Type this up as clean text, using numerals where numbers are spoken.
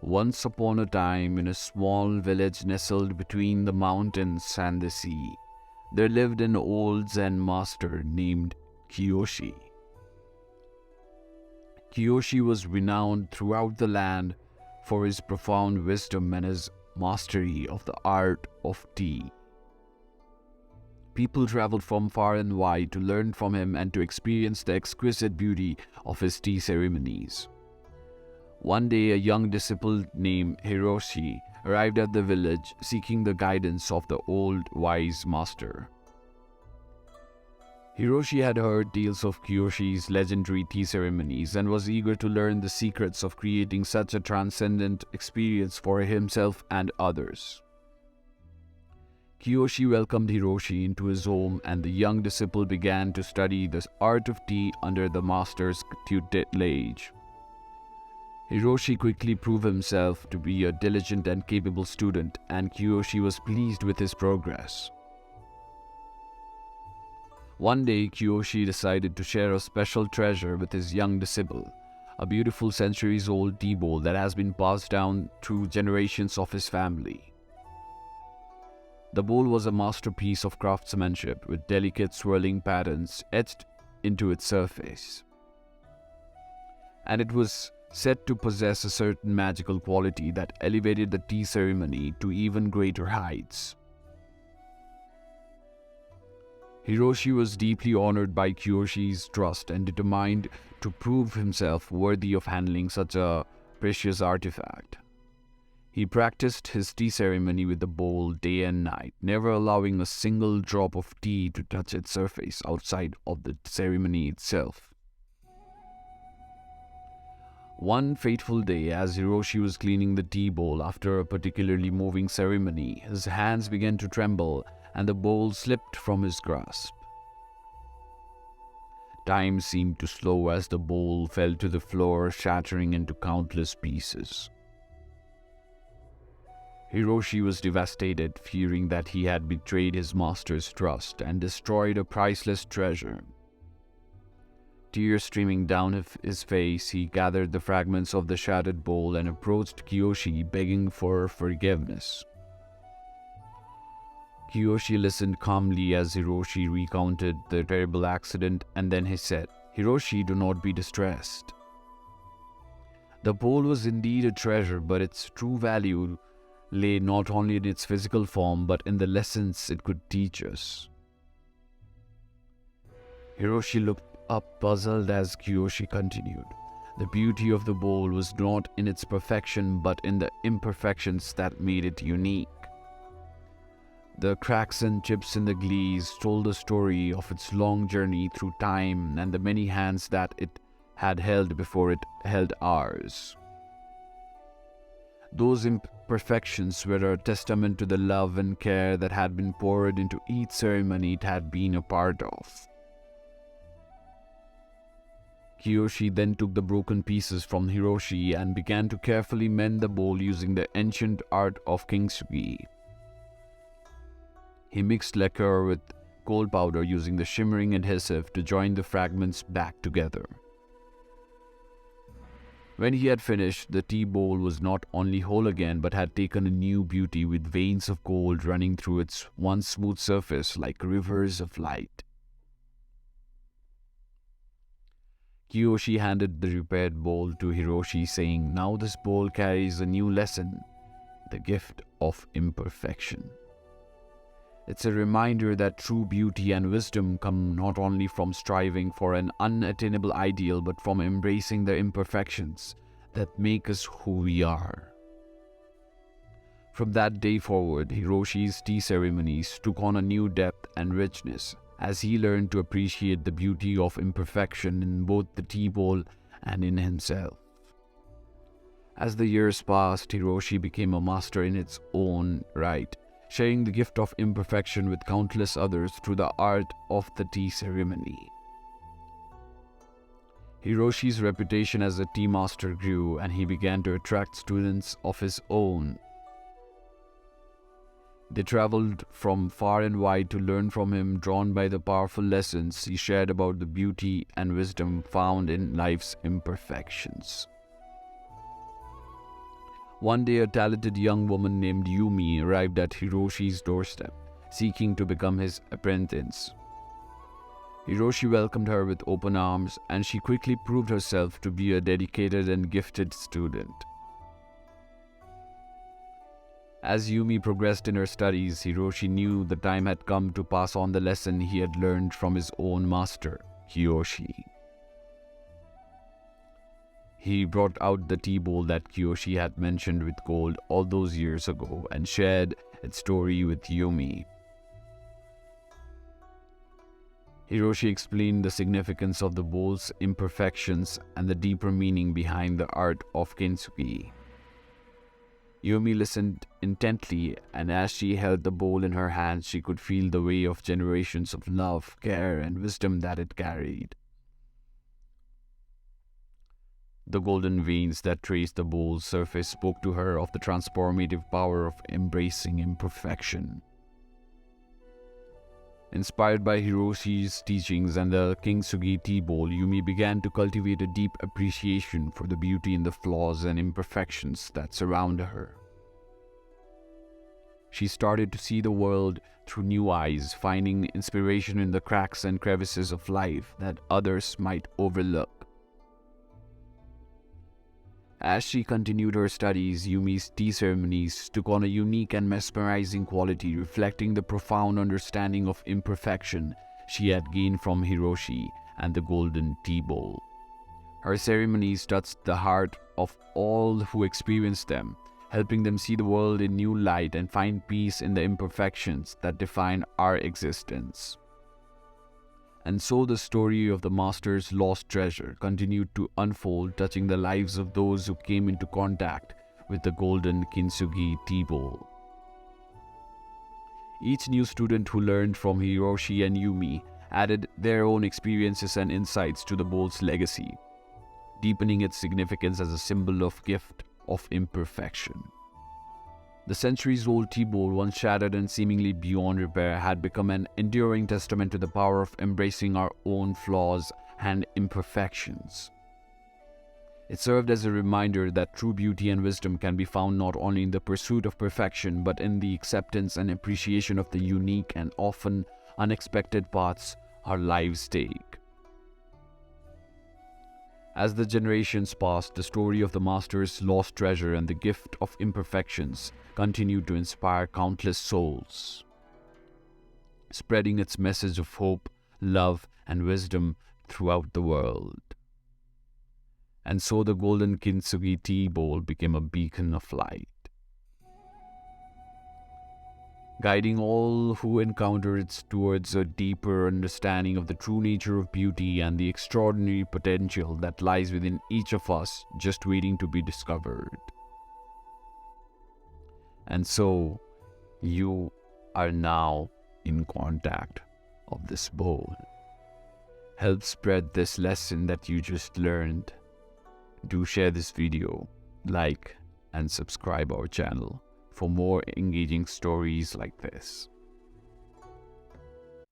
Once upon a time, in a small village nestled between the mountains and the sea, there lived an old Zen master named Kiyoshi. Kiyoshi was renowned throughout the land for his profound wisdom and his mastery of the art of tea. People traveled from far and wide to learn from him and to experience the exquisite beauty of his tea ceremonies. One day, a young disciple named Hiroshi arrived at the village seeking the guidance of the old wise master. Hiroshi had heard tales of Kiyoshi's legendary tea ceremonies and was eager to learn the secrets of creating such a transcendent experience for himself and others. Kiyoshi welcomed Hiroshi into his home, and the young disciple began to study the art of tea under the master's tutelage. Hiroshi quickly proved himself to be a diligent and capable student, and Kiyoshi was pleased with his progress. One day, Kiyoshi decided to share a special treasure with his young disciple, a beautiful centuries-old tea bowl that has been passed down through generations of his family. The bowl was a masterpiece of craftsmanship with delicate swirling patterns etched into its surface, and it was said to possess a certain magical quality that elevated the tea ceremony to even greater heights. Hiroshi was deeply honored by Kiyoshi's trust and determined to prove himself worthy of handling such a precious artifact. He practiced his tea ceremony with the bowl day and night, never allowing a single drop of tea to touch its surface outside of the ceremony itself. One fateful day, as Hiroshi was cleaning the tea bowl after a particularly moving ceremony, his hands began to tremble and the bowl slipped from his grasp. Time seemed to slow as the bowl fell to the floor, shattering into countless pieces. Hiroshi was devastated, fearing that he had betrayed his master's trust and destroyed a priceless treasure. Tears streaming down his face, he gathered the fragments of the shattered bowl and approached Kiyoshi, begging for forgiveness. Kiyoshi listened calmly as Hiroshi recounted the terrible accident, and then he said, "Hiroshi, do not be distressed. The bowl was indeed a treasure, but its true value lay not only in its physical form, but in the lessons it could teach us." Hiroshi looked up puzzled as Kiyoshi continued. The beauty of the bowl was not in its perfection, but in the imperfections that made it unique. The cracks and chips in the glaze told the story of its long journey through time and the many hands that it had held before it held ours. Those imperfections were a testament to the love and care that had been poured into each ceremony it had been a part of. Kiyoshi then took the broken pieces from Hiroshi and began to carefully mend the bowl using the ancient art of kintsugi. He mixed lacquer with coal powder using the shimmering adhesive to join the fragments back together. When he had finished, the tea bowl was not only whole again, but had taken a new beauty with veins of gold running through its once smooth surface like rivers of light. Kiyoshi handed the repaired bowl to Hiroshi, saying, "Now this bowl carries a new lesson, the gift of imperfection. It's a reminder that true beauty and wisdom come not only from striving for an unattainable ideal, but from embracing the imperfections that make us who we are." From that day forward, Hiroshi's tea ceremonies took on a new depth and richness, as he learned to appreciate the beauty of imperfection in both the tea bowl and in himself. As the years passed, Hiroshi became a master in its own right, sharing the gift of imperfection with countless others through the art of the tea ceremony. Hiroshi's reputation as a tea master grew, and he began to attract students of his own. They traveled from far and wide to learn from him, drawn by the powerful lessons he shared about the beauty and wisdom found in life's imperfections. One day, a talented young woman named Yumi arrived at Hiroshi's doorstep, seeking to become his apprentice. Hiroshi welcomed her with open arms, and she quickly proved herself to be a dedicated and gifted student. As Yumi progressed in her studies, Hiroshi knew the time had come to pass on the lesson he had learned from his own master, Kiyoshi. He brought out the tea bowl that Kiyoshi had mentioned with gold all those years ago and shared its story with Yumi. Hiroshi explained the significance of the bowl's imperfections and the deeper meaning behind the art of kintsugi. Yumi listened intently, and as she held the bowl in her hands, she could feel the weight of generations of love, care, and wisdom that it carried. The golden veins that traced the bowl's surface spoke to her of the transformative power of embracing imperfection. Inspired by Hiroshi's teachings and the kintsugi tea bowl, Yumi began to cultivate a deep appreciation for the beauty in the flaws and imperfections that surround her. She started to see the world through new eyes, finding inspiration in the cracks and crevices of life that others might overlook. As she continued her studies, Yumi's tea ceremonies took on a unique and mesmerizing quality, reflecting the profound understanding of imperfection she had gained from Hiroshi and the golden tea bowl. Her ceremonies touched the heart of all who experienced them, helping them see the world in new light and find peace in the imperfections that define our existence. And so the story of the master's lost treasure continued to unfold, touching the lives of those who came into contact with the golden kintsugi tea bowl. Each new student who learned from Hiroshi and Yumi added their own experiences and insights to the bowl's legacy, deepening its significance as a symbol of gift of imperfection. The centuries-old tea bowl, once shattered and seemingly beyond repair, had become an enduring testament to the power of embracing our own flaws and imperfections. It served as a reminder that true beauty and wisdom can be found not only in the pursuit of perfection, but in the acceptance and appreciation of the unique and often unexpected paths our lives take. As the generations passed, the story of the master's lost treasure and the gift of imperfections continued to inspire countless souls, spreading its message of hope, love, and wisdom throughout the world. And so the golden kintsugi tea bowl became a beacon of light, guiding all who encounter it towards a deeper understanding of the true nature of beauty and the extraordinary potential that lies within each of us, just waiting to be discovered. And so, you are now in contact of this bowl. Help spread this lesson that you just learned. Do share this video, like, and subscribe our channel for more engaging stories like this.